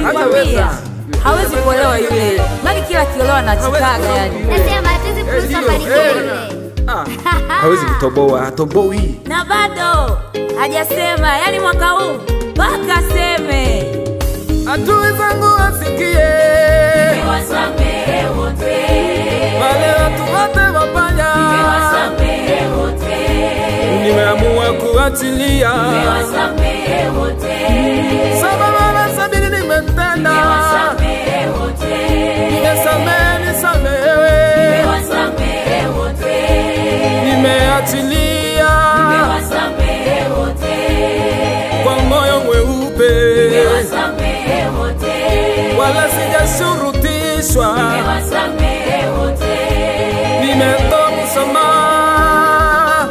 nilikwambia hawezi kuolewa yule. Maki kila kiolewa anachikaga yani. Nasema hatuwezi kuruhusu afanikiwe yule. Hawezi kutoboa, hatoboi. Na bado hajasema, yani mwaka huu mpaka aseme. Adui zangu wasikie, nimewasamehe wote. wale watu wote wabaya, nimewasamehe wote. Nimeamua kuachilia, nimewasamehe wote. sababu na sabini nimetenda, nimewasamehe wote. Nimesamehewe, nimewasamehe wote. Nimeachilia, nimewasamehe wote. kwa moyo mweupe, nimewasamehe wote. wala sijashurutishwa, nimewasamehe wote. nimetoa msamaha,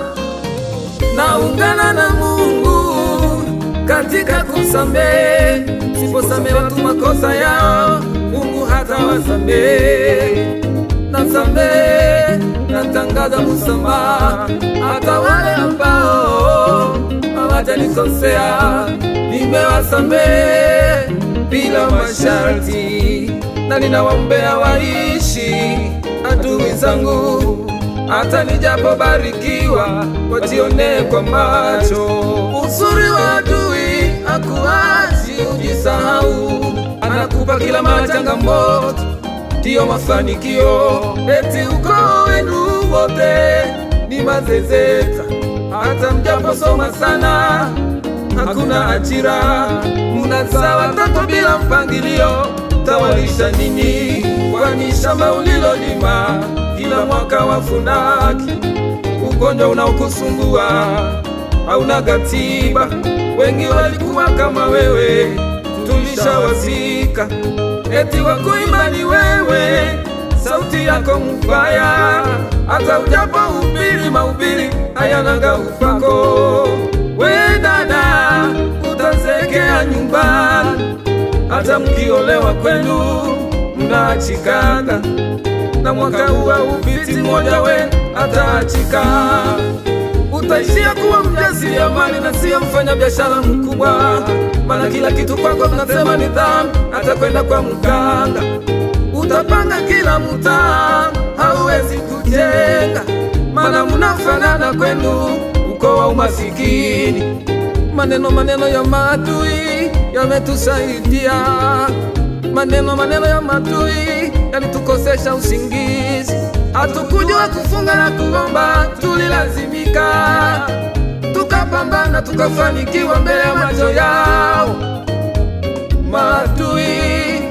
naungana na Mungu katika kusamehe. Siposamehe watu makosa yao, Mungu hata wasamehe. Nasamehe, natangaza msamaha, hata wale ambao hawajanikosea, nimewasamehe bila masharti, na ninawaombea waishi adui zangu, hata nijapobarikiwa wajionee kwa macho. Uzuri wa adui hakuachi ujisahau, anakupa kila mara changamoto, ndiyo mafanikio. Eti ukoo wenu wote ni mazezeta, hata mjaposoma sana hakuna ajira, mnazaa watoto bila mpangilio, tawalisha nini? Kwani shamba ulilolima kila mwaka wafunaki. Ugonjwa unaokusumbua hauna katiba, wengi walikuwa kama wewe, tulishawazika. Eti wakuimba ni wewe, sauti yako mbaya, hata ujapo hubiri mahubiri hayananga upako. We dada, utazekea nyumbani, hata mkiolewa kwenu mnaachikana, na mwaka huu upiti mmoja we ataachika. Utaishia kuwa mjasiriamali na sio mfanya biashara mkubwa, maana kila kitu kwako tunasema ni dhambi, hata kwenda kwa mganga. Utapanga kila mtaa, hauwezi kujenga, maana mnafanana kwenu uko wa umasikini. Maneno ya maadui yametusaidia, maneno ya maadui yalitukosesha usingizi. Hatukujua kufunga na kuomba, tulilazimika, tukapambana tukafanikiwa mbele ya macho yao. Maadui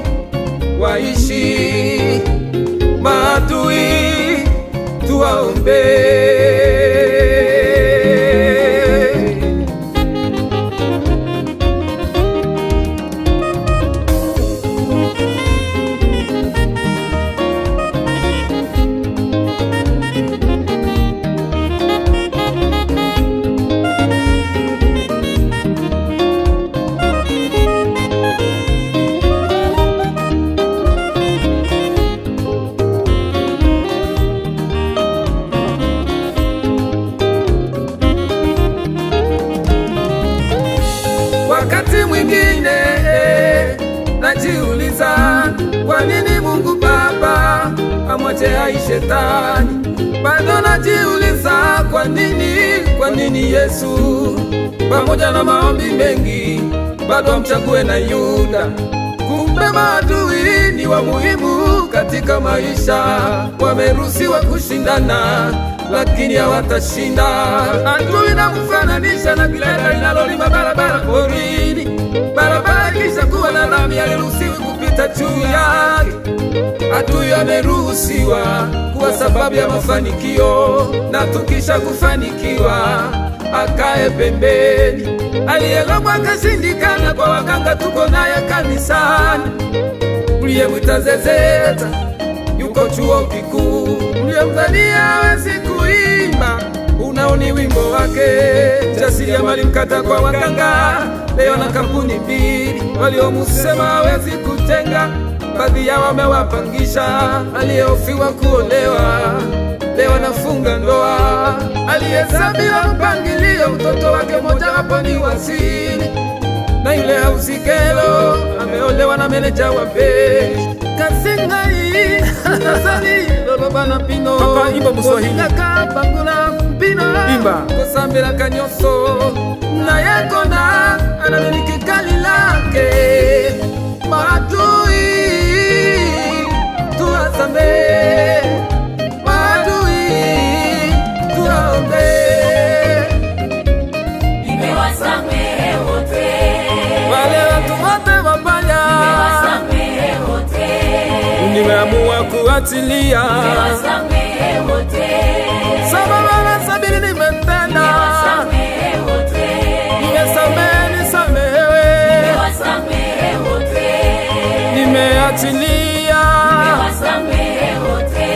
waishi, maadui tuwaombe. Wakati mwingine najiuliza, kwa nini Mungu Baba amwache hai shetani? Bado najiuliza, kwa nini Yesu pamoja na maombi mengi bado amchague na Yuda? Kumbe maadui ni wa muhimu katika maisha, wameruhusiwa kushindana lakini hawatashinda. Adui namfananisha na gilada linalolima barabara porini. Barabara kisha kuwa na lami, aliruhusiwi kupita juu yake. Adui ameruhusiwa kuwa sababu ya mafanikio, na tukisha kufanikiwa akae pembeni. Aliyelogwa akashindikana kwa waganga, tuko naye kanisani. Mliyemwita zezeta yuko chuo kikuu, mliyemdhania hawezi kuimba, unaoni wimbo wake. Jasiriamali mkata kwa waganga, leo na kampuni mbili. Waliomusema hawezi kujenga, baadhi yao wamewapangisha. Aliyehofiwa kuolewa, leo anafunga ndoa. Aliyezabila mpangilio, mtoto wake moja wapo ni wasili. Na yule hausikelo ameolewa na meneja wa beji kasingai nasali lolo bana pino Papa imba Muswahili bangula pino imba kosambela kanyoso na yakona anamiliki kali lake maadui tuwasame maadui tuwaombe nimewasamehe wote wale watu wote wabaya nimewasamehe wote nimeamua kuachilia nimewasamehe wote sababu na sabini nimetenda nimewasamehe wote nimesamehe nisamehewe nimewasamehe wote nimeachilia nimewasamehe wote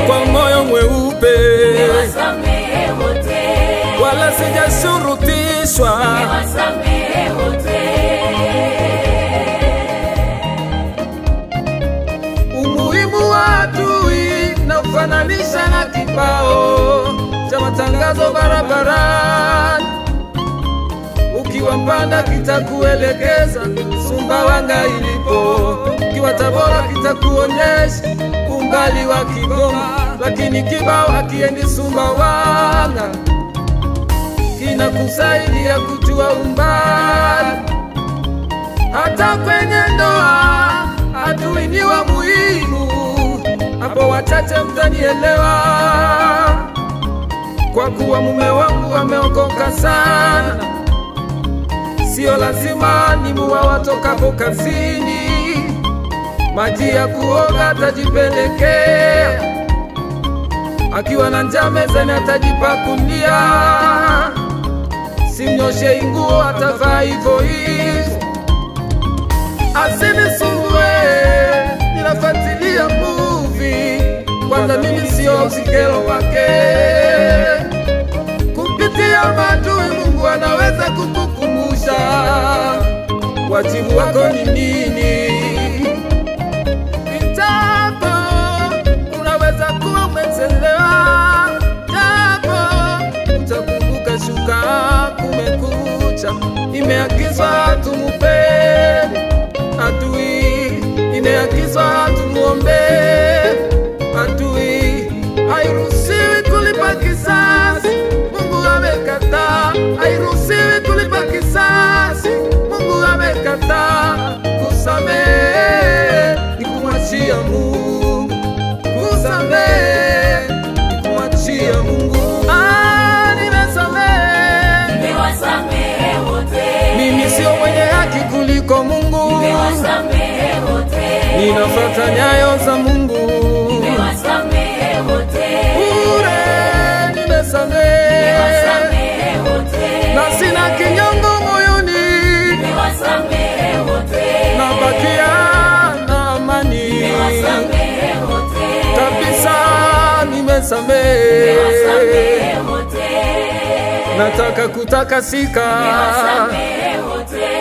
kwa moyo mweupe nimewasamehe wote wala sijashurutishwa nimewasamehe wote umuhimu wa adui na ufananisha na kibao cha matangazo barabarani ukiwa Mpanda kitakuelekeza Sumbawanga ilipo ukiwa Tabora kitakuonyesha umbali wa Kigoma lakini kibao hakiendi Sumbawanga kinakusaidia kujua umbali hata kwenye ndoa adui ni wa muhimu hapo wachache mtanielewa kwa kuwa mume wangu ameokoka sana sio lazima ni muwa watokapo kazini maji ya kuoga atajipelekea akiwa na njaa mezani atajipakulia simnyoshe nguo atavaa hivyo hivyo asinisumbue ninafuatilia movie kwanza mimi sio usikelo wake kupitia maadui Mungu anaweza kukukumbusha wajibu wako ni nini japo unaweza kuwa umechelewa japo utakumbuka shuka kumekucha imeagizwa tumupende adui imeagizwa tumuombe adui hairuhusiwi kulipa kisasi Mungu amekataa hairuhusiwi kulipa kisasi Mungu amekataa kusamehe ni kumwachia Mungu kusamehe ni kumwachia Mungu nimewasamehe wote mimi sio mwenye haki kuliko Mungu nimewasamehe wote ninafuata nyayo za Mungu nimewasamehe wote bure nimewasamehe wote na sina kinyongo moyoni nimewasamehe wote nabakia na amani nimewasamehe wote kabisa nimesamehe nimewasamehe wote nataka kutakasika nimewasamehe wote